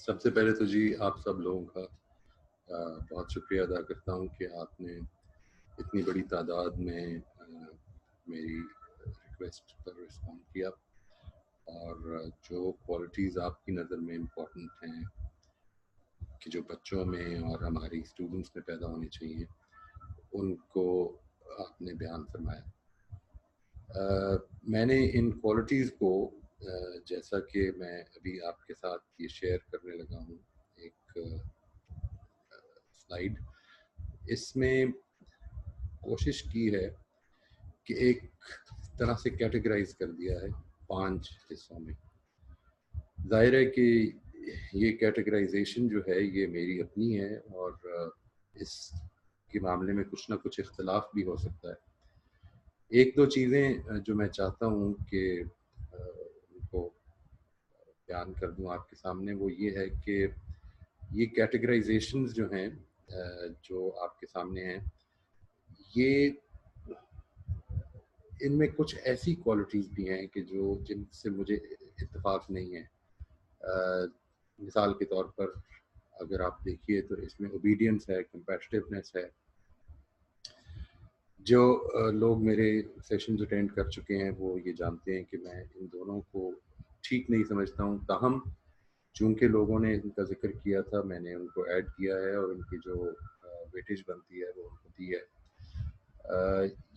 سب سے پہلے تو جی آپ سب لوگوں کا بہت شکریہ ادا کرتا ہوں کہ آپ نے اتنی بڑی تعداد میں میری ریکویسٹ پر رسپونڈ کیا، اور جو کوالٹیز آپ کی نظر میں امپورٹنٹ ہیں کہ جو بچوں میں اور ہماری اسٹوڈنٹس میں پیدا ہونی چاہیے، ان کو آپ نے بیان فرمایا۔ میں نے ان کوالٹیز کو جیسا کہ میں ابھی آپ کے ساتھ یہ شیئر کرنے لگا ہوں، ایک سلائیڈ، اس میں کوشش کی ہے کہ ایک طرح سے کیٹیگرائز کر دیا ہے 5 حصوں میں۔ ظاہر ہے کہ یہ کیٹیگرائزیشن جو ہے یہ میری اپنی ہے، اور اس کے معاملے میں کچھ نہ کچھ اختلاف بھی ہو سکتا ہے۔ ایک دو چیزیں جو میں چاہتا ہوں کہ ان کو بیان کر دوں آپ کے سامنے، وہ یہ ہے کہ یہ کیٹیگرائزیشنز جو ہیں جو آپ کے سامنے ہیں، یہ ان میں کچھ ایسی کوالٹیز بھی ہیں کہ جن سے مجھے اتفاق نہیں ہے۔ مثال کے طور پر اگر آپ دیکھیے تو اس میں اوبیڈینس ہے، کمپیٹیٹیونیس ہے۔ جو لوگ میرے سیشنز اٹینڈ کر چکے ہیں وہ یہ جانتے ہیں کہ میں ان دونوں کو ٹھیک نہیں سمجھتا ہوں، تاہم چونکہ لوگوں نے ان کا ذکر کیا تھا، میں نے ان کو ایڈ کیا ہے اور ان کی جو ویٹیج بنتی ہے وہ ان کو دی ہے۔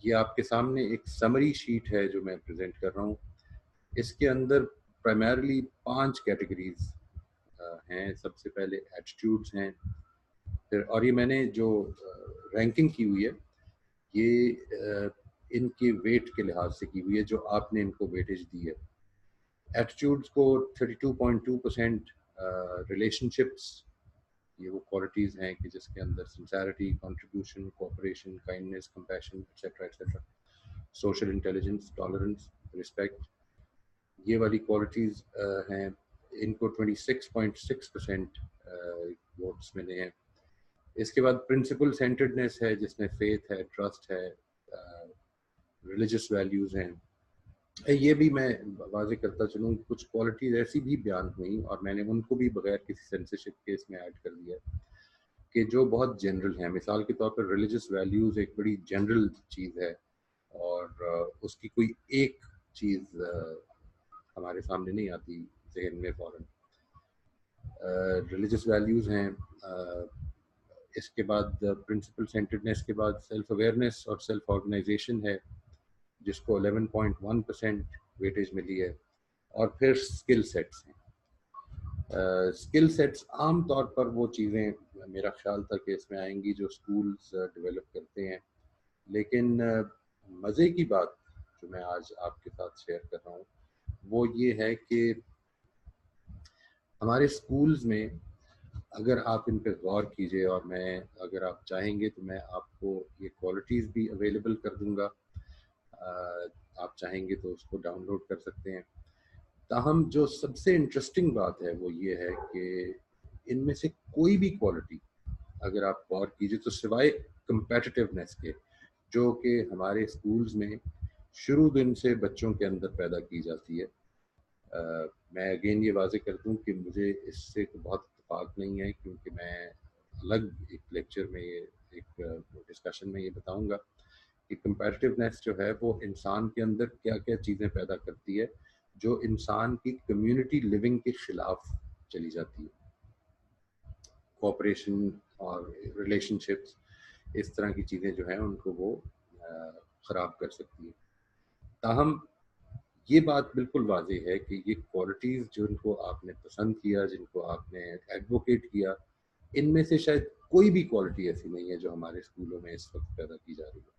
یہ آپ کے سامنے ایک سمری شیٹ ہے جو میں پریزنٹ کر رہا ہوں۔ اس کے اندر پرائمرلی 5 کیٹیگریز ہیں۔ سب سے پہلے ایٹیٹیوڈز ہیں، پھر اور یہ میں نے جو رینکنگ کی ہوئی ہے یہ ان کے ویٹ کے لحاظ سے کی ہوئی ہے جو آپ نے ان کو ویٹیج دی ہے۔ ایٹیٹیوڈز کو 32.2%، ریلیشن شپس، یہ وہ کوالٹیز ہیں کہ جس کے اندر sincerity, contribution, cooperation, kindness, compassion et cetera et cetera, social intelligence, tolerance, respect, یہ والی کوالٹیز ہیں۔ ان کو 26.6% ووٹس ملے ہیں۔ اس کے بعد پرنسپل سینٹرڈنیس ہے جس میں فیتھ ہے، ٹرسٹ ہے، ریلیجس ویلیوز ہیں۔ یہ بھی میں واضح کرتا چلوں، کچھ کوالٹیز ایسی بھی بیان ہوئیں اور میں نے ان کو بھی بغیر کسی سینسرشپ کے اس میں ایڈ کر دیا کہ جو بہت جنرل ہیں۔ مثال کے طور پر ریلیجس ویلیوز ایک بڑی جنرل چیز ہے اور اس کی کوئی ایک چیز ہمارے سامنے نہیں آتی ذہن میں فوراً۔ ریلیجس ویلیوز ہیں۔ اس کے بعد پرنسپل سینٹرڈنیس کے بعد سیلف اویئرنیس اور سیلف آرگنائزیشن ہے جس کو 11.1% ویٹیج ملی ہے۔ اور پھر اسکل سیٹس ہیں۔ اسکل سیٹس عام طور پر وہ چیزیں میرا خیال تھا کہ اس میں آئیں گی جو اسکولز ڈیولپ کرتے ہیں، لیکن مزے کی بات جو میں آج آپ کے ساتھ شیئر کر رہا ہوں وہ یہ ہے کہ ہمارے اسکولز میں اگر آپ ان پہ غور کیجئے، اور اگر آپ چاہیں گے تو میں آپ کو یہ کوالٹیز بھی اویلیبل کر دوں گا، آپ چاہیں گے تو اس کو ڈاؤن لوڈ کر سکتے ہیں۔ تاہم جو سب سے انٹرسٹنگ بات ہے وہ یہ ہے کہ ان میں سے کوئی بھی کوالٹی اگر آپ غور کیجئے تو سوائے کمپیٹیٹیونیس کے، جو کہ ہمارے اسکولز میں شروع دن سے بچوں کے اندر پیدا کی جاتی ہے، میں اگین یہ واضح کر دوں کہ مجھے اس سے بہت اتفاق نہیں ہے، کیونکہ میں الگ ایک لیکچر میں ایک ڈسکشن میں یہ بتاؤں گا کہ کمپیٹیٹیونیس جو ہے وہ انسان کے اندر کیا کیا چیزیں پیدا کرتی ہے جو انسان کی کمیونٹی لیونگ کے خلاف چلی جاتی ہے۔ کوآپریشن اور ریلیشن شپس، اس طرح کی چیزیں جو ہیں ان کو وہ خراب کر سکتی ہیں۔ تاہم یہ بات بالکل واضح ہے کہ یہ کوالٹیز جن کو آپ نے پسند کیا، جن کو آپ نے ایڈووکیٹ کیا، ان میں سے شاید کوئی بھی کوالٹی ایسی نہیں ہے جو ہمارے اسکولوں میں اس وقت پیدا کی جا رہی ہے۔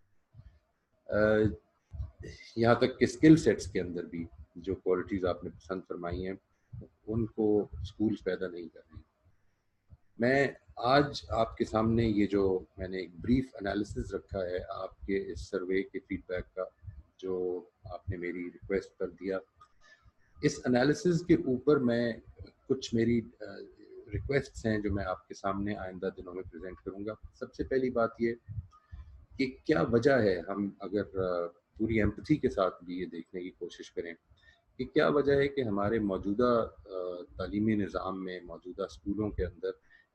یہاں تک کہ اسکل سیٹس کے اندر بھی جو کوالٹیز آپ نے پسند فرمائی ہیں ان کو اسکولز پیدا نہیں کر رہی۔ میں آج آپ کے سامنے یہ جو میں نے ایک بریف انالیسز رکھا ہے آپ کے اس سروے کے فیڈ بیک کا جو آپ نے میری ریکویسٹ پر دیا، اس انالیسز کے اوپر میں کچھ میری ریکویسٹس ہیں جو میں آپ کے سامنے آئندہ دنوں میں پریزنٹ کروں گا۔ سب سے پہلی بات یہ کہ کیا وجہ ہے، ہم اگر پوری ایمپتھی کے ساتھ بھی یہ دیکھنے کی کوشش کریں کہ کیا وجہ ہے کہ ہمارے موجودہ تعلیمی نظام میں، موجودہ اسکولوں کے اندر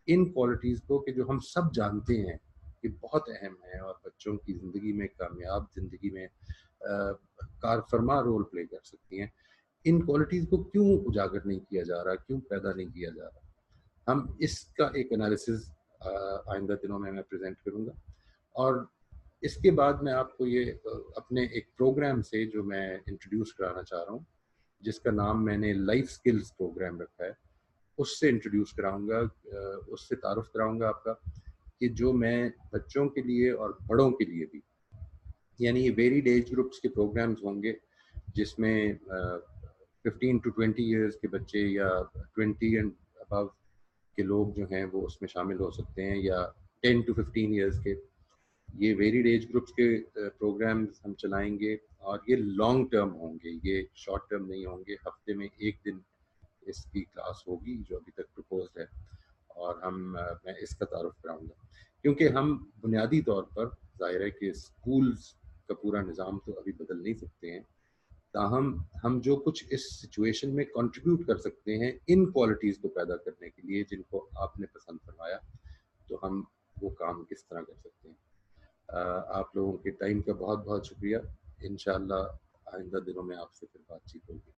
ان کوالٹیز کو، کہ جو ہم سب جانتے ہیں کہ بہت اہم ہیں اور بچوں کی زندگی میں، کامیاب زندگی میں کار فرما رول پلے کر سکتی ہیں، ان کوالٹیز کو کیوں اجاگر نہیں کیا جا رہا، کیوں پیدا نہیں کیا جا رہا؟ ہم اس کا ایک انالیسز آئندہ دنوں میں پریزنٹ کروں گا، اور اس کے بعد میں آپ کو یہ اپنے ایک پروگرام سے جو میں انٹروڈیوس کرانا چاہ رہا ہوں، جس کا نام میں نے لائف سکلز پروگرام رکھا ہے، اس سے انٹروڈیوس کراؤں گا، اس سے تعارف کراؤں گا آپ کا، کہ جو میں بچوں کے لیے اور بڑوں کے لیے بھی، یعنی یہ ویریڈ ایج گروپس کے پروگرامز ہوں گے، جس میں 15 to 20 ایئرس کے بچے یا 20 اینڈ ابو کے لوگ جو ہیں وہ اس میں شامل ہو سکتے ہیں، یا 10 to 15 ایئرس کے. یہ ویریڈ ایج گروپس کے پروگرامز ہم چلائیں گے، اور یہ لانگ ٹرم ہوں گے، یہ شارٹ ٹرم نہیں ہوں گے. ہفتے میں ایک دن اس کی کلاس ہوگی جو ابھی تک پرپوزڈ ہے، اور میں اس کا تعارف کراؤں گا، کیونکہ ہم بنیادی طور پر ظاہر ہے کہ اسکولز کا پورا نظام تو ابھی بدل نہیں سکتے ہیں، تاہم ہم جو کچھ اس سچویشن میں کنٹریبیوٹ کر سکتے ہیں ان کوالٹیز کو پیدا کرنے کے لیے جن کو آپ نے پسند فرمایا، تو ہم وہ کام کس طرح کر سکتے ہیں. آپ لوگوں کے ٹائم کا بہت بہت شکریہ. انشاءاللہ آئندہ دنوں میں آپ سے پھر بات چیت ہوگی.